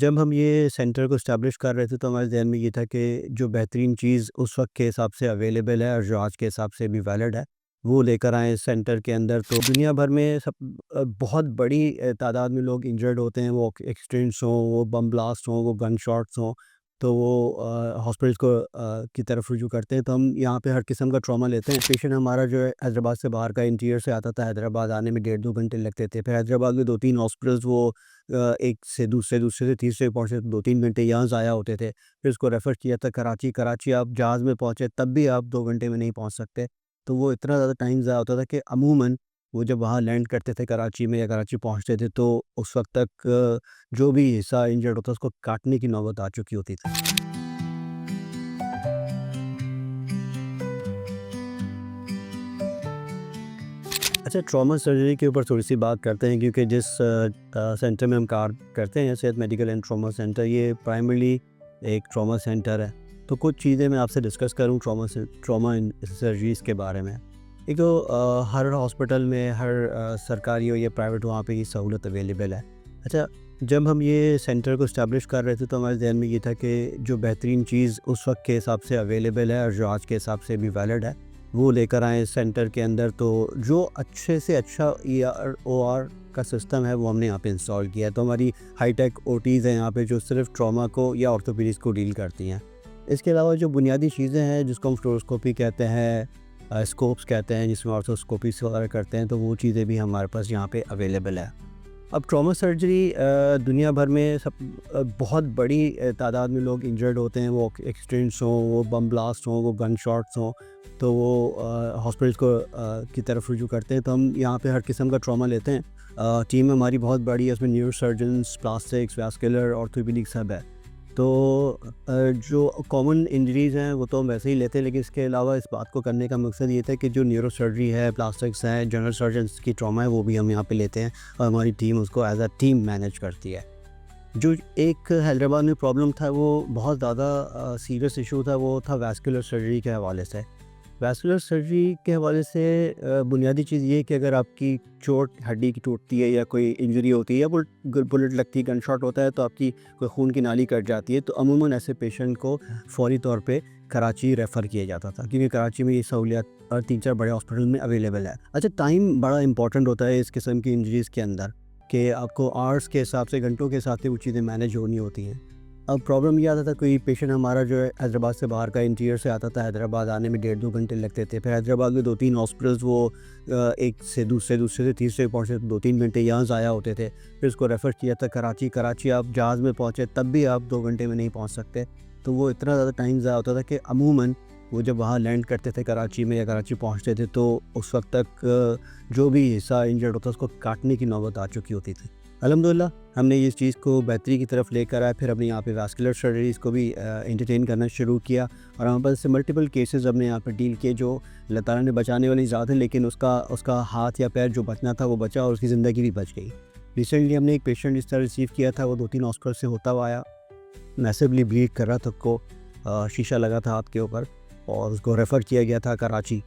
जब हम ये सेंटर को इस्टेब्लिश कर रहे थे तो हमारे ज़हन में ये था कि जो बेहतरीन चीज़ उस वक्त के हिसाब से अवेलेबल है और जो आज के हिसाब से भी वैलिड है वो लेकर आएँ इस सेंटर के अंदर। तो दुनिया भर में बहुत बड़ी तादाद में लोग इंजर्ड होते हैं, वो एक्सीडेंट्स हों, वो बम ब्लास्ट हों, वो गन शॉट्स हों, तो वो हॉस्पिटल्स को की तरफ रुजू करते हैं। तो हम यहाँ पे हर किस्म का ट्रॉमा लेते हैं। पेशेंट हमारा जो है हैदराबाद से बाहर का इंटीरियर से आता था, हैदराबाद आने में 1.5-2 घंटे लगते थे। फिर हैदराबाद में 2-3 हॉस्पिटल्स वो एक से दूसरे, दूसरे से तीसरे पहुँचे तो 2-3 घंटे यहाँ ज़ाया होते थे। फिर उसको रेफ़र किया था कराची, कराची आप जहाज़ में पहुँचे तब भी आप 2 घंटे में नहीं पहुँच सकते। तो वो इतना ज़्यादा टाइम ज़ाया होता था कि अमूमन वो जब वहाँ लैंड करते थे कराची में या कराची पहुँचते थे तो उस वक़्त तक जो भी हिस्सा इंजर्ड होता उसको काटने की नौबत आ चुकी होती थी। अच्छा, ट्रॉमा सर्जरी के ऊपर थोड़ी-सी बात करते हैं क्योंकि जिस सेंटर में हम कार्य करते हैं, सेहत मेडिकल एंड ट्रॉमा सेंटर, ये प्राइमरीली एक ट्रॉमा सेंटर है। तो कुछ चीज़ें मैं आपसे डिस्कस करूँ ट्रॉमा इन सर्जरीज़ के बारे में। एक तो हर हॉस्पिटल में, हर सरकारी हो या प्राइवेट, वहाँ पे ये सहूलत अवेलेबल है। अच्छा, जब हम ये सेंटर को इस्टेब्लिश कर रहे थे तो हमारे ज़हन में ये था कि जो बेहतरीन चीज़ उस वक्त के हिसाब से अवेलेबल है और जो आज के हिसाब से भी वैलिड है वो लेकर आएँ इस सेंटर के अंदर। तो जो अच्छे से अच्छा ईआर-ओआर का सिस्टम है वो हमने यहाँ पे इंस्टॉल किया है। तो हमारी हाई-टेक ओटीज़ हैं यहाँ पे जो सिर्फ ट्रॉमा को या ऑर्थोपेडिक्स को डील करती हैं। इसके अलावा जो बुनियादी चीज़ें हैं जिसको हम फ्लोरोस्कोपी कहते हैं, स्कोप्स कहते हैं जिसमें ऑर्थोस्कोपी वगैरह करते हैं, तो वो चीज़ें भी हमारे पास यहाँ पे अवेलेबल है। अब ट्रॉमा सर्जरी दुनिया भर में बहुत बड़ी तादाद में लोग इंजर्ड होते हैं, वो एक्सीडेंट्स हों, वो बम ब्लास्ट हों, वो गन शॉट्स हों, तो वो हॉस्पिटल्स को की तरफ रुजू करते हैं। तो हम यहाँ पे हर किस्म का ट्रॉमा लेते हैं। टीम हमारी बहुत बड़ी है, उसमें neuro surgeons, plastics, vascular, orthopaedic सब है। तो जो कॉमन इंजरीज़ हैं वो तो हम वैसे ही लेते हैं, लेकिन इसके अलावा इस बात को करने का मकसद ये था कि जो न्यूरो सर्जरी है, प्लास्टिक्स है, जनरल सर्जन्स की ट्रॉमा है, वो भी हम यहाँ पे लेते हैं और हमारी टीम उसको एज अ टीम मैनेज करती है। जो एक हैदराबाद में प्रॉब्लम था वो बहुत ज़्यादा सीरियस इशू था, वो था वैस्कुलर सर्जरी के हवाले से। वैस्कुलर सर्जरी के हवाले से बुनियादी चीज़ ये है कि अगर आपकी चोट हड्डी की टूटती है या कोई इंजरी होती है या बुलेट लगती है, गन शॉट होता है, तो आपकी कोई खून की नाली कट जाती है, तो अमूमन ऐसे पेशेंट को फ़ौरी तौर पे कराची रेफ़र किया जाता था क्योंकि कराची में ये सहूलियत 3-4 बड़े हॉस्पिटल में अवेलेबल है। अच्छा, टाइम बड़ा इंपॉर्टेंट होता है इस किस्म की इंजरीज़ के अंदर कि आपको आवर्स के हिसाब से, घंटों के हिसाब से वो चीज़ें मैनेज होनी होती हैं। अब प्रॉब्लम ये आता था, कोई पेशेंट हमारा जो है हैदराबाद से बाहर का इंटीरियर से आता था, हैदराबाद आने में 1.5-2 घंटे लगते थे। फिर हैदराबाद में 2-3 हॉस्पिटल्स वो एक से दूसरे, दूसरे से तीसरे पहुँचे तो 2-3 घंटे यहाँ ज़ाया होते थे। फिर उसको रेफ़र किया था कराची, कराची आप जहाज़ में पहुँचे तब भी आप 2 घंटे में नहीं पहुँच सकते। तो वो इतना ज़्यादा टाइम ज़ाया होता था कि अमूमन वो जब वहाँ लैंड करते थे कराची में या कराची पहुँचते थे तो उस वक़्त तक जो भी हिस्सा इंजर्ड होता उसको काटने की नौबत आ चुकी होती थी। अल्हम्दुलिल्लाह हमने इस चीज़ को बेहतरी की तरफ लेकर आए। फिर हमने यहाँ पे वैस्कुलर सर्जरीज़ को भी एंटरटेन करना शुरू किया और हमारे पास से मल्टीपल केसेस हमने यहाँ पर डील किए जो अल्लाह ताला ने बचाने वाली ज़ात है, लेकिन उसका उसका हाथ या पैर जो बचना था वो बचा और उसकी ज़िंदगी भी बच गई। रिसेंटली हमने एक पेशेंट इस तरह रिसीव किया था, वो 2-3 हॉस्पिटल से होता हुआ आया, मैसिवली ब्लीड कर रहा था, उसको शीशा लगा था हाथ के ऊपर और उसको रेफ़र किया गया था कराची।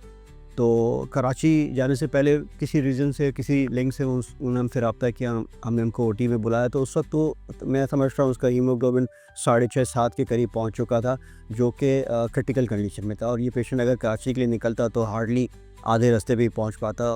तो कराची जाने से पहले किसी रीज़न से, किसी लिंक से उन्होंने हमसे रब्ता किया, हमने उनको ओटी में बुलाया। तो उस वक्त तो मैं समझ रहा हूँ उसका हीमोग्लोबिन 6.5-7 के करीब पहुँच चुका था, जो कि क्रिटिकल कंडीशन में था और ये पेशेंट अगर कराची के लिए निकलता तो हार्डली आधे रास्ते पे ही पहुँच पाता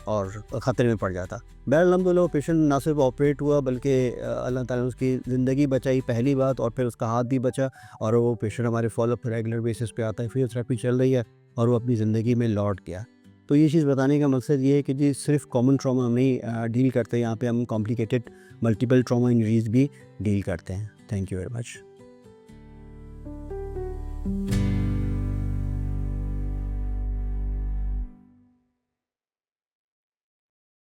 और ख़तरे में पड़ जाता। बहरहाल अल्हम्दुलिल्लाह वो पेशेंट ना सिर्फ ऑपरेट हुआ बल्कि अल्लाह ताला ने उसकी ज़िंदगी बचाई, पहली बात, और फिर उसका हाथ भी बचा और वो पेशेंट हमारे फॉलोअप रेगुलर बेसिस पे आता है, फिजियोथेरेपी चल रही है और वो अपनी ज़िंदगी में लौट गया। तो ये चीज़ बताने का मकसद ये है कि जी सिर्फ कॉमन ट्रॉमा हम नहीं डील करते, यहाँ पे हम कॉम्प्लिकेटेड मल्टीपल ट्रॉमा इंजरीज़ भी डील करते हैं। Thank you very much.